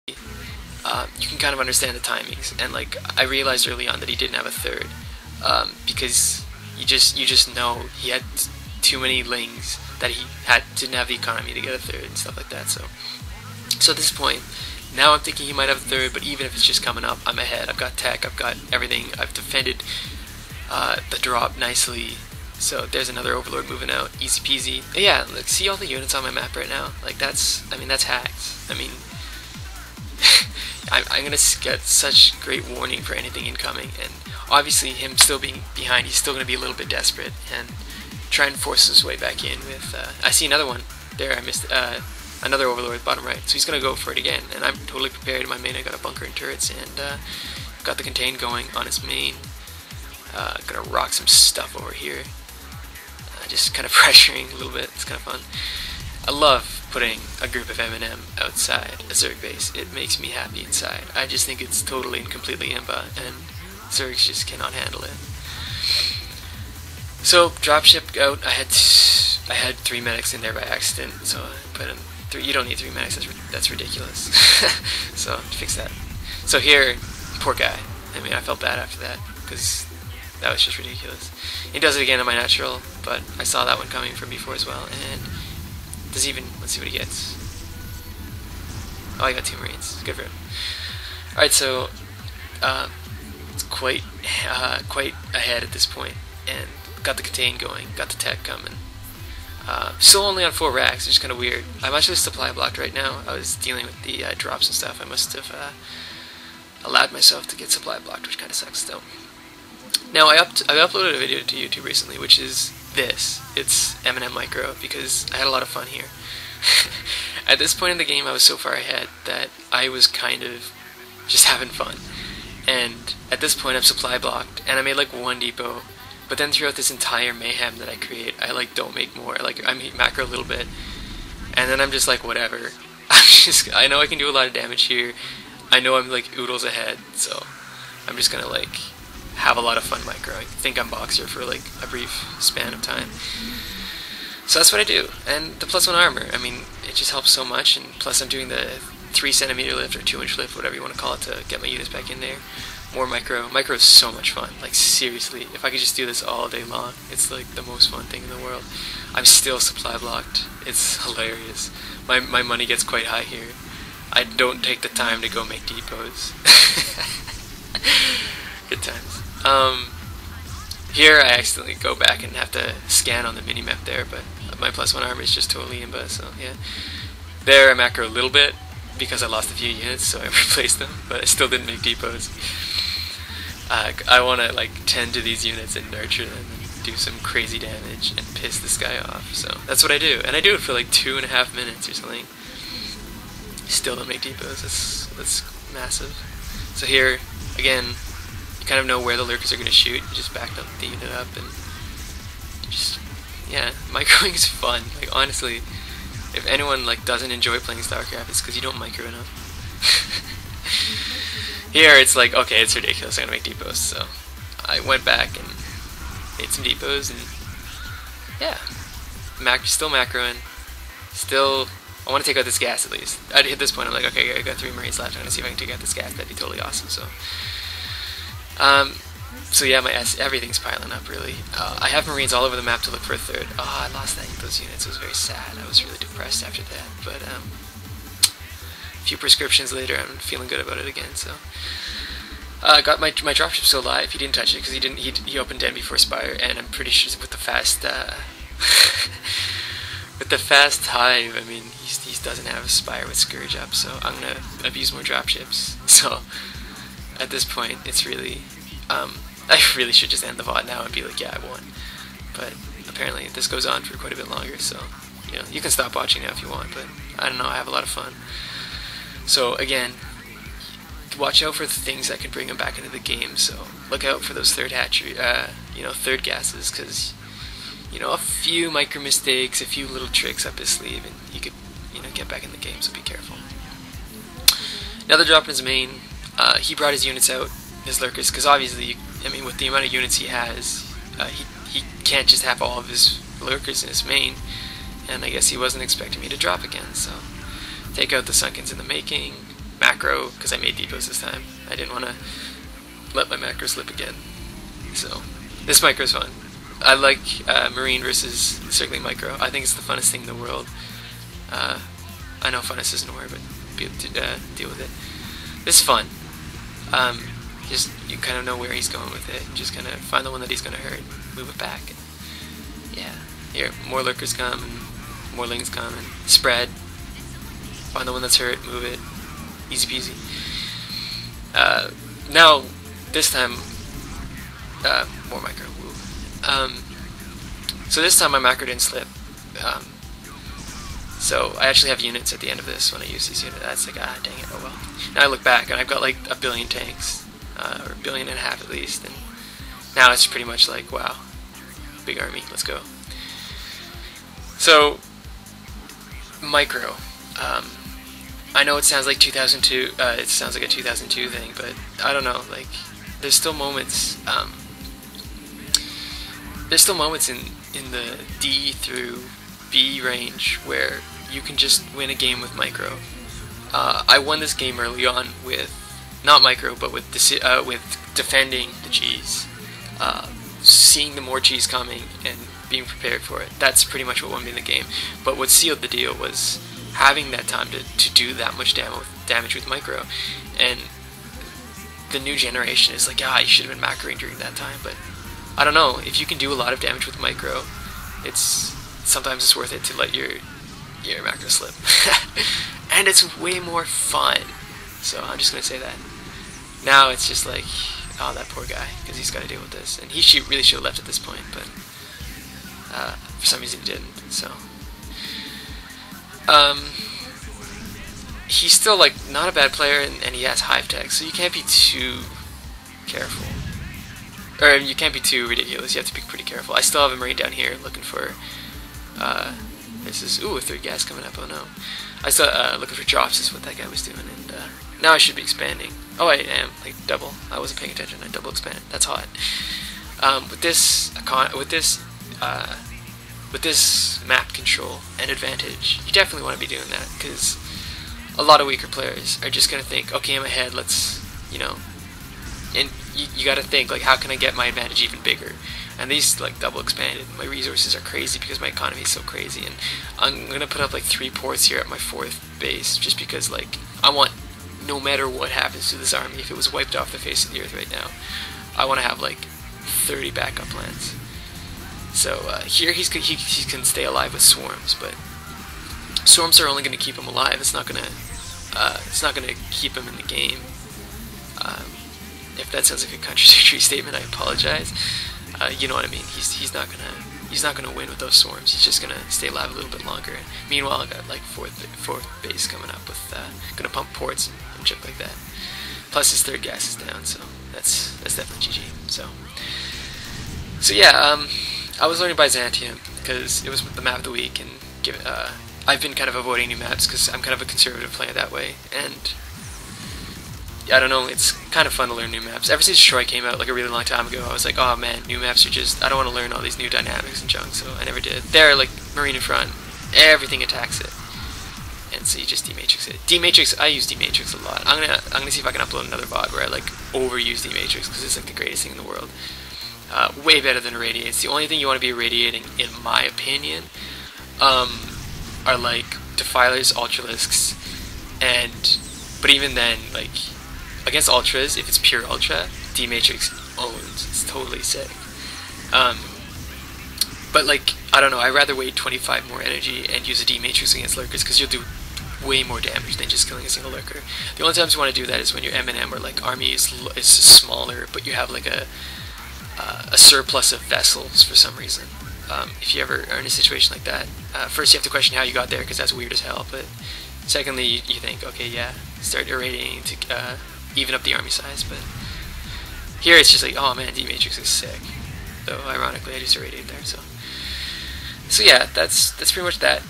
you can kind of understand the timings, and like I realized early on that he didn't have a third, because you just know he had too many lings that he didn't have the economy to get a third and stuff like that. So at this point, now I'm thinking he might have a third, but even if it's just coming up, I'm ahead. I've got tech, I've got everything, I've defended the drop nicely. So there's another Overlord moving out, easy peasy. Yeah, like see all the units on my map right now. Like that's hacks. I mean, I'm gonna get such great warning for anything incoming, and obviously him still being behind, he's still gonna be a little bit desperate and try and force his way back in with. I see another one there. I missed another Overlord bottom right, so he's gonna go for it again, and I'm totally prepared. In my main, I got a bunker and turrets, and got the contain going on his main. Gonna rock some stuff over here. Just kind of pressuring a little bit. It's kind of fun. I love putting a group of M&M outside a Zerg base. It makes me happy inside. I just think it's totally and completely imba, and Zergs just cannot handle it. So dropship out. I had 3 medics in there by accident, so I put in 3. You don't need 3 medics. That's ridiculous. So fix that. So here, poor guy. I mean, I felt bad after that because that was just ridiculous. He does it again on my natural, but I saw that one coming from before as well, and does even, let's see what he gets. Oh, he got 2 Marines. Good for him. Alright, so it's quite ahead at this point, and got the contain going, got the tech coming. Still only on 4 racks, which is kind of weird. I'm actually supply blocked right now. I was dealing with the drops and stuff. I must have allowed myself to get supply blocked, which kind of sucks still. Now I uploaded a video to YouTube recently, which is this. It's M&M Micro, because I had a lot of fun here. At this point in the game, I was so far ahead that I was kind of just having fun. And at this point, I'm supply blocked, and I made like 1 depot. But then throughout this entire mayhem that I create, I like don't make more. Like I make macro a little bit, and then I'm just like whatever. I know I can do a lot of damage here. I know I'm like oodles ahead, so I'm just gonna like have a lot of fun microing. Think I'm Boxer for like a brief span of time. So that's what I do. And the +1 armor, I mean, it just helps so much, and plus I'm doing the 3 centimeter lift or 2 inch lift, whatever you want to call it, to get my units back in there. More micro. Micro is so much fun. Like seriously, if I could just do this all day long, it's like the most fun thing in the world. I'm still supply blocked. It's hilarious. My money gets quite high here. I don't take the time to go make depots. Good times. Here I accidentally go back and have to scan on the minimap there, but my +1 armor is just totally imba, so yeah. There I macro a little bit because I lost a few units, so I replaced them, but I still didn't make depots. I want to like tend to these units and nurture them and do some crazy damage and piss this guy off, so that's what I do. And I do it for like 2.5 minutes or something. Still don't make depots. That's massive. So here, again, kind of know where the lurkers are going to shoot. You just back up the unit up and just, yeah, microing is fun. Like honestly, if anyone like doesn't enjoy playing StarCraft, it's because you don't micro enough. Here it's like, okay, it's ridiculous, I'm gonna make depots. So I went back and made some depots, and yeah, still macroing. Still, I want to take out this gas at least. At this point I'm like, okay, I got 3 Marines left, I'm gonna see if I can take out this gas. That'd be totally awesome. So yeah, everything's piling up really. I have Marines all over the map to look for a third. Oh, I lost those units. It was very sad. I was really depressed after that. But a few prescriptions later, I'm feeling good about it again. So I got my dropship still alive. He didn't touch it because he opened den before Spire, and I'm pretty sure with the fast with the fast hive. I mean, he doesn't have a Spire with Scourge up, so I'm gonna abuse more dropships. So at this point, it's really, I really should just end the VOD now and be like, yeah, I won. But apparently this goes on for quite a bit longer, so, you know, you can stop watching now if you want, but I don't know, I have a lot of fun. So again, watch out for the things that can bring them back into the game, so look out for those third third gases, because, you know, a few micro mistakes, a few little tricks up his sleeve, and you could, you know, get back in the game, so be careful. Another drop in his main. He brought his units out, his lurkers, because obviously, I mean, with the amount of units he has, he can't just have all of his lurkers in his main, and I guess he wasn't expecting me to drop again, so take out the Sunkens in the making, macro macro because I made depots this time. I didn't want to let my macro slip again. So this micro is fun. I like Marine versus Circling Micro. I think it's the funnest thing in the world. I know funnest isn't a word, but be able to deal with it. This is fun. Just you kind of know where he's going with it. Just kind of find the one that he's going to hurt, move it back. Yeah, here more lurkers come and more lings come and spread. Find the one that's hurt, move it. Easy peasy. Now this time more micro. So this time my macro didn't slip. So I actually have units at the end of this when I use these units. That's like, ah, dang it, oh well. Now I look back and I've got like 1 billion tanks, or 1.5 billion at least, and now it's pretty much like, wow, big army, let's go. So, micro. I know it sounds like 2002, it sounds like a 2002 thing, but I don't know, like, there's still moments in the D through B range where you can just win a game with micro. I won this game early on with not micro, but with defending the cheese, seeing the more cheese coming and being prepared for it. That's pretty much what won me the game. But what sealed the deal was having that time to do that much damage with micro. And the new generation is like, ah, you should have been macroing during that time. But I don't know, if you can do a lot of damage with micro, sometimes it's worth it to let your macro slip. And it's way more fun. So I'm just gonna say that. Now it's just like, oh, that poor guy, because he's got to deal with this, and he really should have left at this point, but for some reason he didn't. So he's still like not a bad player, and he has hive tech, so you can't be too careful, or you can't be too ridiculous. You have to be pretty careful. I still have a marine down here looking for this is a 3 gas coming up. Oh no, I still looking for drops is what that guy was doing, and now I should be expanding. Oh, I am like double. I wasn't paying attention. I double expanded. That's hot. With this map control and advantage, you definitely want to be doing that, because a lot of weaker players are just gonna think, okay, I'm ahead. Let's, and you got to think like, how can I get my advantage even bigger? And these like double expanded. My resources are crazy because my economy is so crazy, and I'm gonna put up like 3 ports here at my 4th base just because like I want, no matter what happens to this army, if it was wiped off the face of the earth right now, I want to have like 30 backup plans. So here he can stay alive with swarms, but swarms are only going to keep him alive. It's not gonna keep him in the game. If that sounds like a contradictory statement, I apologize. You know what I mean. He's not gonna win with those swarms. He's just gonna stay alive a little bit longer. Meanwhile, I got like 4th base coming up with gonna pump ports and junk like that. Plus his 3rd gas is down, so that's definitely GG. So yeah, I was learning Byzantium because it was the map of the week, and I've been kind of avoiding new maps because I'm kind of a conservative player that way, and I don't know, it's kind of fun to learn new maps. Ever since Troy came out like a really long time ago, I was like, oh man, new maps are just, I don't want to learn all these new dynamics and junk, so I never did. There, like, Marine in front, everything attacks it, and so you just D-Matrix it. D-Matrix, I use D-Matrix a lot. I'm gonna see if I can upload another VOD where I like overuse D-Matrix because it's like the greatest thing in the world. Way better than irradiate. It's the only thing you want to be irradiating, in my opinion, are like defilers, ultralisks, but even then, like, against ultras, if it's pure ultra, D-Matrix owns. It's totally sick. But like, I don't know, I'd rather wait 25 more energy and use a D-Matrix against lurkers, because you'll do way more damage than just killing a single lurker. The only times you want to do that is when your M&M or like army is smaller, but you have like a surplus of vessels for some reason. If you ever are in a situation like that, first you have to question how you got there, because that's weird as hell, but secondly, you think, okay, yeah, start irradiating to even up the army size. But here it's just like, oh man, D-Matrix is sick. Though ironically I just irradiated there, so yeah, that's pretty much that.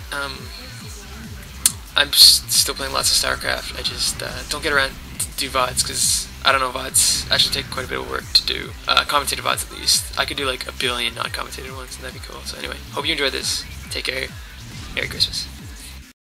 I'm still playing lots of StarCraft. I just don't get around to do VODs because, I don't know, VODs actually take quite a bit of work to do. Commentated VODs at least. I could do like 1 billion non-commentated ones, and that'd be cool. So anyway, hope you enjoyed this. Take care. Merry Christmas.